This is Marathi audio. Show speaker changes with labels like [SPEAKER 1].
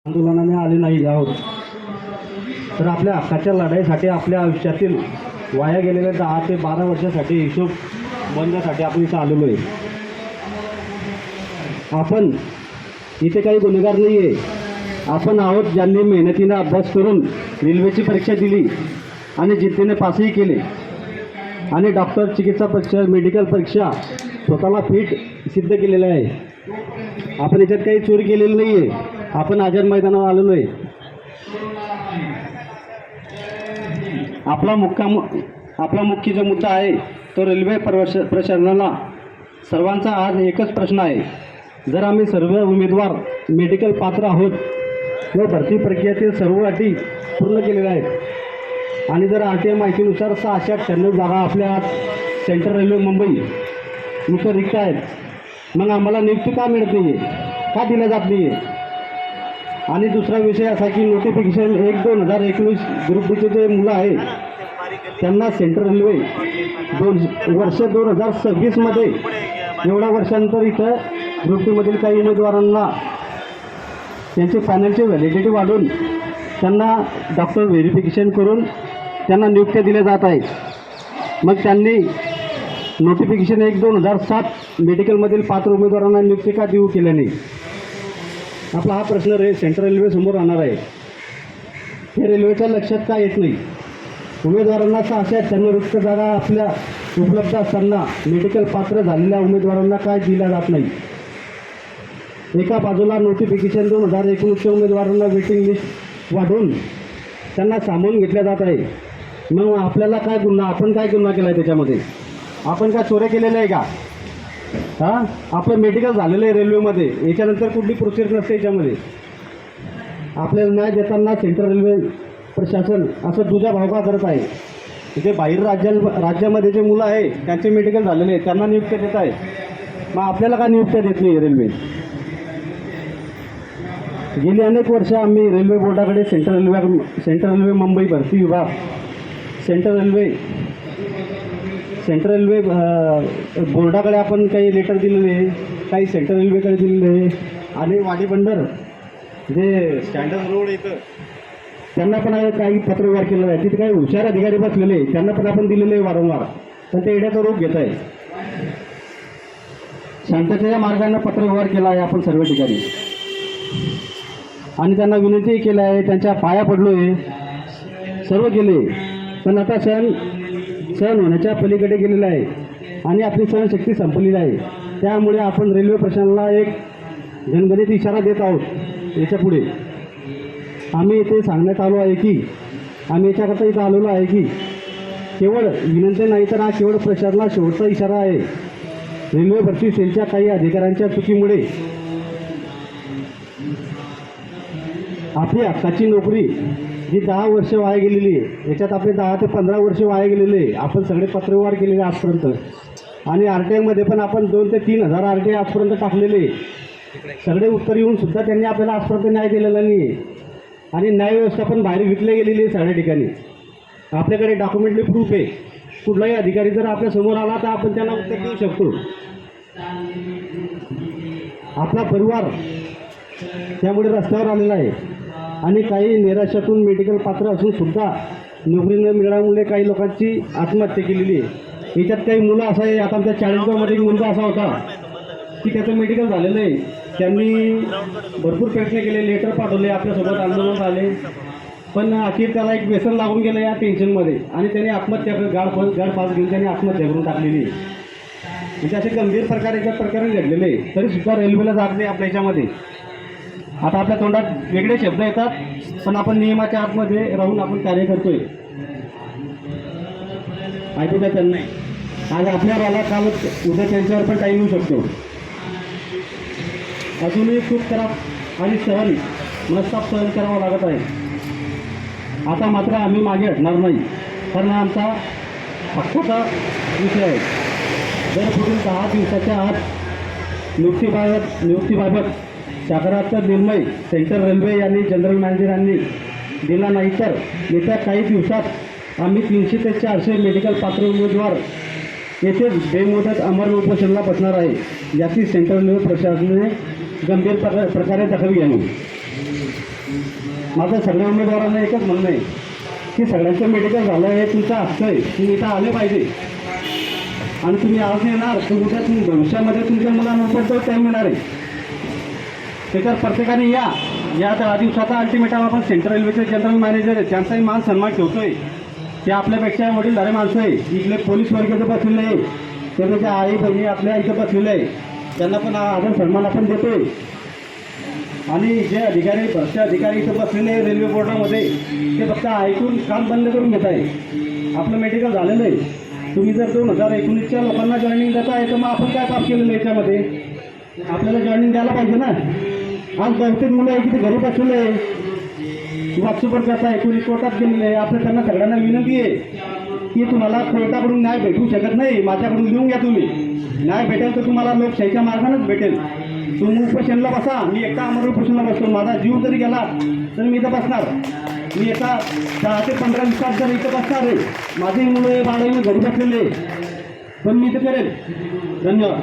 [SPEAKER 1] आंदोलनाने आले नाही आहोत, तर आपल्या हक्काच्या लढाईसाठी आपल्या आयुष्यातील वाया गेलेल्या 10 ते 12 वर्षासाठी हिशोब बनण्यासाठी आपण इथं आलेलो आहे. आपण इथे काही गुन्हेगार नाही आहे. आपण आहोत ज्यांनी मेहनतीने अभ्यास करून रेल्वेची परीक्षा दिली आणि जिद्दीने पासही केले आणि डॉक्टर, चिकित्सा परीक्षा, मेडिकल परीक्षा स्वतःला फिट सिद्ध केलेलं आहे. आपण याच्यात काही चोरी केलेली नाही आहे. आपण आझाद मैदानावर आलेलो आहे. आपला मुख्य जो मुद्दा आहे तो रेल्वे प्रशासनाला सर्वांचा आज एकच प्रश्न आहे. जर आम्ही सर्व उमेदवार मेडिकल पात्र आहोत व भरती प्रक्रियेतील सर्व अटी पूर्ण केलेल्या आहेत आणि जर RTI माहितीनुसार 698 जागा आपल्या सेंट्रल रेल्वे मुंबई इथं रिक्त आहेत, मग आम्हाला नियुक्ती का मिळत नाही आहे, का दिल्या जात नाही आहे? आणि दुसरा विषय असा की नोटिफिकेशन 1/2019 ग्रुप डीचे जे मुलं आहे त्यांना सेंट्रल रेल्वे 2026मध्ये एवढ्या वर्षानंतर इथं ग्रुप डीमधील काही उमेदवारांना त्यांची फायनलची व्हॅलिडिटी वाढून त्यांना डॉक्टर व्हेरिफिकेशन करून त्यांना नियुक्त्या दिल्या जात आहेत. मग त्यांनी नोटिफिकेशन 1/2007 मेडिकलमधील पात्र उमेदवारांना नियुक्ती का देऊ केल्या नाही? आपला हा प्रश्न सेंट्रल रेल्वेसमोर राहणार आहे. हे रेल्वेच्या लक्षात का येत नाही? उमेदवारांना 698 रिक्त जागा आपल्या उपलब्ध असताना मेडिकल पात्र झालेल्या उमेदवारांना काय दिल्या जात नाही? एका बाजूला नोटिफिकेशन 2019च्या उमेदवारांना वेटिंग लिस्ट वाढवून त्यांना सामावून घेतल्या जात आहे. मग आपल्याला काय गुन्हा, आपण काय गुन्हा केला आहे त्याच्यामध्ये? आपण काय चोऱ्या केलेल्या आहे का? आपलं मेडिकल झालेलं आहे रेल्वेमध्ये, याच्यानंतर कुठली प्रोसेस नसते याच्यामध्ये. आपल्याला न्याय देताना सेंट्रल रेल्वे प्रशासन असं दुजा भाव का करत आहे? जे बाहेर राज्यामध्ये जे मुलं आहे त्यांचे मेडिकल झालेले आहे त्यांना नियुक्त्या देत आहे, मग आपल्याला का नियुक्त्या देत नाही रेल्वे? गेली अनेक वर्ष आम्ही रेल्वे बोर्डाकडे सेंट्रल रेल्वे मुंबई भरती विभाग, सेंट्रल रेल्वे बोर्डाकडे आपण काही लेटर दिलेले आहे, काही सेंट्रल रेल्वेकडे दिलेले आहे आणि वाडीबंदर जे स्टँडर्ड रोड इथं त्यांना पण काही पत्रव्यवहार केलेला आहे. तिथे काही हुशार अधिकारी बसलेले त्यांना पण आपण दिलेले आहे वारंवार, पण ते येण्याचा रूप घेत आहे. शांततेच्या मार्गाने पत्रव्यवहार केला आहे आपण सर्व ठिकाणी आणि त्यांना विनंतीही केलं आहे, त्यांच्या पाया पडलो आहे, सर्व केले. पण आता सहन होण्याच्या पलीकडे गेलेलं आहे आणि आपली सहनशक्ती संपलेली आहे. त्यामुळे आपण रेल्वे प्रशासनाला एक जनगणित इशारा देत आहोत. याच्या पुढे आम्ही इथे सांगण्यात आलो आहे की आम्ही याच्याकरता इथं आलेलो आहे की केवळ विनंती नाही तर हा केवळ प्रशासनाला शेवटचा इशारा आहे. रेल्वे भरती सेलच्या काही अधिकाऱ्यांच्या चुकीमुळे आपली हक्काची नोकरी जी 10 वर्ष वाया गेलेली आहे, याच्यात आपले 10 ते 15 वर्ष वाया गेलेले आहे. आपण सगळे पत्रव्यवहार केलेले आजपर्यंत आणि RTIमध्ये पण आपण 2 ते 3 हजार RTI आजपर्यंत टाकलेले. सगळे उत्तर येऊन सुद्धा त्यांनी आपल्याला आजपर्यंत न्याय दिलेला नाही आहे आणि न्याय व्यवस्था पण बाहेर विकले गेलेली आहे सगळ्या ठिकाणी. आपल्याकडे डॉक्युमेंटली प्रूफ आहे. कुठलाही अधिकारी जर आपल्या समोर आला तर आपण त्यांना उत्तर देऊ शकतो. आपला परिवार त्यामुळे रस्त्यावर आलेला आहे आणि काही निराशातून मेडिकल पात्र असून सुद्धा नोकरी न मिळाल्यामुळे काही लोकांची आत्महत्या केलेली आहे. याच्यात काही मुलं असं आहे, आता आमच्या 40गावमध्ये एक मुलगा असा होता की त्याचं मेडिकल झालेलं आहे. त्यांनी भरपूर प्रयत्न केले, लेटर पाठवले, आपल्यासोबत आंदोलन आले, पण अखेर त्याला एक व्यसन लागून गेलं या टेन्शनमध्ये आणि त्याने आत्महत्या गाड पास घेऊन त्याने आत्महत्या करून टाकलेली आहे. म्हणजे असे गंभीर प्रकारे घडलेले आहे. तरीसुद्धा रेल्वेला जात नाही आपल्या याच्यामध्ये. आता आपल्या तोंडात वेगळे शब्द येतात, पण आपण नियमाच्या आतमध्ये राहून आपण कार्य करतोय. ऐकू द्या त्यांना. आज आपल्यावर आला, काल उद्या त्यांच्यावर पण टाईम येऊ शकतो. अजूनही खूप त्रास आणि मनस्ताप सहन करावा लागत आहे. आता मात्र आम्ही मागे हटणार नाही, कारण हा आमचा हक्काचा विषय आहे. जर पुढील 10 दिवसाच्या आत नियुक्तीबाबत सकारात्मक निर्णय सेंट्रल रेल्वे आणि जनरल मॅनेजरांनी दिला नाही तर येत्या काही दिवसात आम्ही 300 ते 400 मेडिकल पात्र उमेदवार येथे बेमुदत अमर उपोषणाला बसणार आहे. याची सेंट्रल रेल्वे प्रशासनाने गंभीर प्रकारे दखल घ्यावी. माझं सगळ्या उमेदवारांना एकच म्हणणं आहे की सगळ्यांचं मेडिकल झालं हे तुमचं हक्क आहे, तुम्ही इथं आले पाहिजे. आणि तुम्ही आज येणार तर उद्या तुम्ही भविष्यामध्ये तुमच्या मुलांना पण टाईम मिळणार आहे. त्याच्यावर प्रत्येकाने या दहा दिवसाचा अल्टिमेटम आपण सेंट्रल रेल्वेचे जनरल मॅनेजर आहे त्यांचाही मान सन्मान ठेवतोय. ते आपल्यापेक्षा वडीलधारे माणसं आहे. इथले पोलीस वर्ग इथं बसलेले आहे, त्याच्या आई बहिणी आपल्या इथं बसलेले आहे, त्यांना पण आदर सन्मान आपण देतोय. आणि जे अधिकारी भ्रष्ट अधिकारी इथं बसलेले आहे रेल्वे बोर्डामध्ये ते फक्त ऐकून काम बंद करून घेत आहे. आपलं मेडिकल झालेलं आहे. तुम्ही जर 2019च्या लोकांना जॉईनिंग देत आहे तर मग आपण काय पास केलेलं आहे याच्यामध्ये? आपल्याला जॉईनिंग द्यायला पाहिजे ना. आज बहुतेक मुलं आहे की ते घरी बसलेले आहे, वाटसुपर करत आहे, कोणी कोर्टात गेलेले आहे. आपल्या त्यांना सगळ्यांना विनंती आहे की तुम्हाला कोर्टाकडून न्याय भेटू शकत नाही, माझ्याकडून लिहून घ्या. तुम्ही न्याय भेटेल तर तुम्हाला लोकशाहीच्या मार्गानेच भेटेल. तुम्ही उपोषणला बसा, मी एकटा अमर उपोषणला बसतो. माझा जीव जरी गेला तर मी इथं बसणार. मी एका 10 ते 15 दिवसात जर इथं बसणार आहे. माझी मुलं बाळही घरी बसलेले पण मी इथं करेल. धन्यवाद.